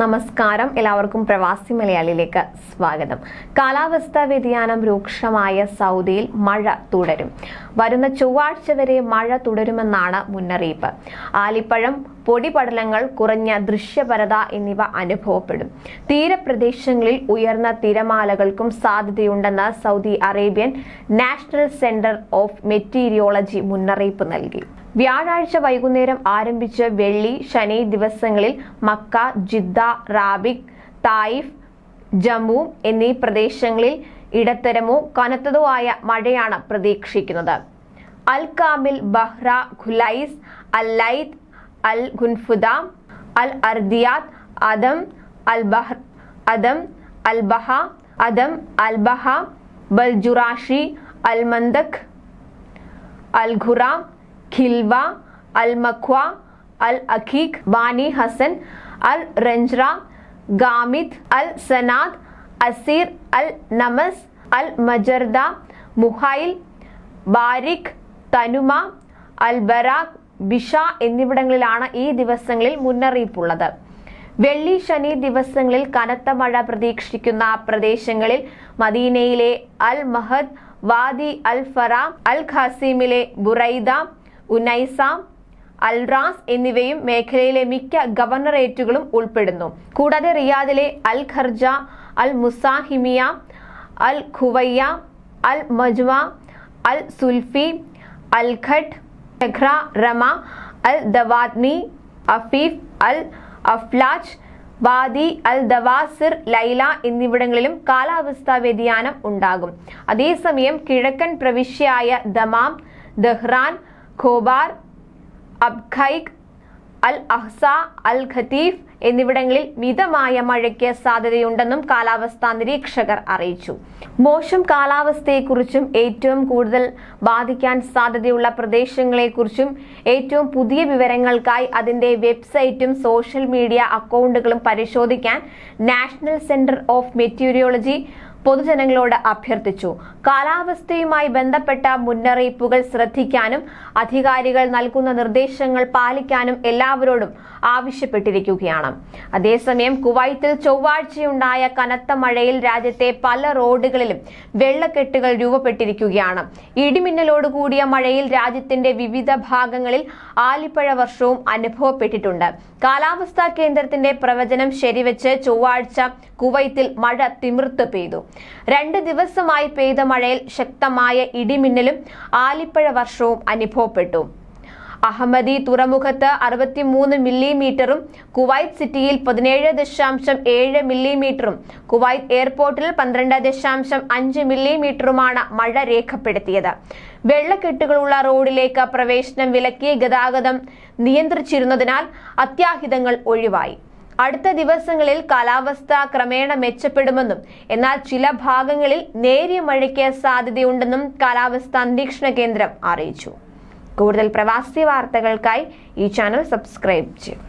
നമസ്കാരം, എല്ലാവർക്കും പ്രവാസി മലയാളിയിലേക്ക് സ്വാഗതം. കാലാവസ്ഥാ വ്യതിയാനം രൂക്ഷമായ സൗദിയിൽ മഴ തുടരും. വരുന്ന ചൊവ്വാഴ്ച വരെ മഴ തുടരുമെന്നാണ് മുന്നറിയിപ്പ്. ആലിപ്പഴം, പൊടിപടലങ്ങൾ, കുറഞ്ഞ ദൃശ്യപരത എന്നിവ അനുഭവപ്പെടും. തീരപ്രദേശങ്ങളിൽ ഉയർന്ന തിരമാലകൾക്കും സാധ്യതയുണ്ടെന്ന് Saudi Arabian National Centre of Meteorology മുന്നറിയിപ്പ് നൽകി. വ്യാഴാഴ്ച വൈകുന്നേരം ആരംഭിച്ച് വെള്ളി, ശനി ദിവസങ്ങളിൽ മക്ക, ജിദ്ദ, റാബിക്, തായിഫ്, ജമ്മു എന്നീ പ്രദേശങ്ങളിൽ ഇടത്തരമോ കനത്തതോ ആയ മഴയാണ് പ്രതീക്ഷിക്കുന്നത്. Al Kamil, Bahra, Khulais, Al Lith, Al Qunfudhah, Al Ardiyat, Adham, Al Baha, Baljurashi, Al Mandaq, Al Qura, Qilwah, Al Makhwah, Al Aqiq, Bani Hasan, Al റഞ്ജ്ര, Ghamid, Al Sanad, Asir, Al Namas, Al Majardah, Muhayil, Bariq, Tanomah, Al Barack, ബിഷ എന്നിവിടങ്ങളിലാണ് ഈ ദിവസങ്ങളിൽ മുന്നറിയിപ്പുള്ളത്. വെള്ളി, ശനി ദിവസങ്ങളിൽ കനത്ത മഴ പ്രതീക്ഷിക്കുന്ന പ്രദേശങ്ങളിൽ മദീനയിലെ Al Mahad, Wadi Al Fara, Al ഖാസിമിലെ ബുറൈദ, ഉനൈസ, അൽ റാസ് എന്നിവയും മേഖലയിലെ മിക്ക ഗവർണറേറ്റുകളും ഉൾപ്പെടുന്നു. കൂടാതെ റിയാദിലെ Al Kharj, Al Muzahimiyah, Al Quwayiyah, Al Majmaah, Al Zulfi, Al Ghat, Shaqra, Rumah, Al Dawadmi, Afif, Al Aflaj, Wadi Al Dawasir, Layla എന്നിവിടങ്ങളിലും കാലാവസ്ഥാ വ്യതിയാനം ഉണ്ടാകും. അതേസമയം കിഴക്കൻ പ്രവിശ്യയായ Dammam, Dhahran, Khobar, Abqaiq, Al Ahsa, Al Qatif എന്നിവിടങ്ങളിൽ മിതമായ മഴയ്ക്ക് സാധ്യതയുണ്ടെന്നും കാലാവസ്ഥാ നിരീക്ഷകർ അറിയിച്ചു. മോശം കാലാവസ്ഥയെക്കുറിച്ചും ഏറ്റവും കൂടുതൽ ബാധിക്കാൻ സാധ്യതയുള്ള പ്രദേശങ്ങളെക്കുറിച്ചും ഏറ്റവും പുതിയ വിവരങ്ങൾക്കായി അതിന്റെ വെബ്സൈറ്റും സോഷ്യൽ മീഡിയ അക്കൗണ്ടുകളും പരിശോധിക്കാൻ നാഷണൽ സെന്റർ ഓഫ് മെറ്റീരിയോളജി പൊതുജനങ്ങളോട് അഭ്യർത്ഥിച്ചു. കാലാവസ്ഥയുമായി ബന്ധപ്പെട്ട മുന്നറിയിപ്പുകൾ ശ്രദ്ധിക്കാനും അധികാരികൾ നൽകുന്ന നിർദ്ദേശങ്ങൾ പാലിക്കാനും എല്ലാവരോടും ആവശ്യപ്പെട്ടിരിക്കുകയാണ്. അതേസമയം കുവൈത്തിൽ ചൊവ്വാഴ്ചയുണ്ടായ കനത്ത മഴയിൽ രാജ്യത്തെ പല റോഡുകളിലും വെള്ളക്കെട്ടുകൾ രൂപപ്പെട്ടിരിക്കുകയാണ്. ഇടിമിന്നലോടുകൂടിയ മഴയിൽ രാജ്യത്തിന്റെ വിവിധ ഭാഗങ്ങളിൽ ആലിപ്പഴ വർഷവും അനുഭവപ്പെട്ടിട്ടുണ്ട്. കാലാവസ്ഥാ കേന്ദ്രത്തിന്റെ പ്രവചനം ശരിവെച്ച് ചൊവ്വാഴ്ച കുവൈത്തിൽ മഴ തിമിർത്ത് പെയ്തു. 2 ദിവസമായി പെയ്ത മഴയിൽ ശക്തമായ ഇടിമിന്നലും ആലിപ്പഴ വർഷവും അനുഭവപ്പെട്ടു. അഹമ്മദി തുറമുഖത്ത് 63 മില്ലിമീറ്ററും കുവൈറ്റ് സിറ്റിയിൽ 17.7 മില്ലിമീറ്ററും കുവൈറ്റ് എയർപോർട്ടിൽ 12.5 മില്ലിമീറ്ററുമാണ് മഴ രേഖപ്പെടുത്തിയത്. വെള്ളക്കെട്ടുകളുള്ള റോഡിലേക്ക് പ്രവേശനം വിലക്കി ഗതാഗതം നിയന്ത്രിച്ചിരുന്നതിനാൽ അത്യാഹിതങ്ങൾ ഒഴിവായി. അടുത്ത ദിവസങ്ങളിൽ കാലാവസ്ഥ ക്രമേണ മെച്ചപ്പെടുമെന്നും എന്നാൽ ചില ഭാഗങ്ങളിൽ നേരിയ മഴയ്ക്ക് സാധ്യതയുണ്ടെന്നും കാലാവസ്ഥാ നിരീക്ഷണ കേന്ദ്രം അറിയിച്ചു. കൂടുതൽ പ്രവാസി വാർത്തകൾക്കായി ഈ ചാനൽ സബ്സ്ക്രൈബ് ചെയ്യൂ.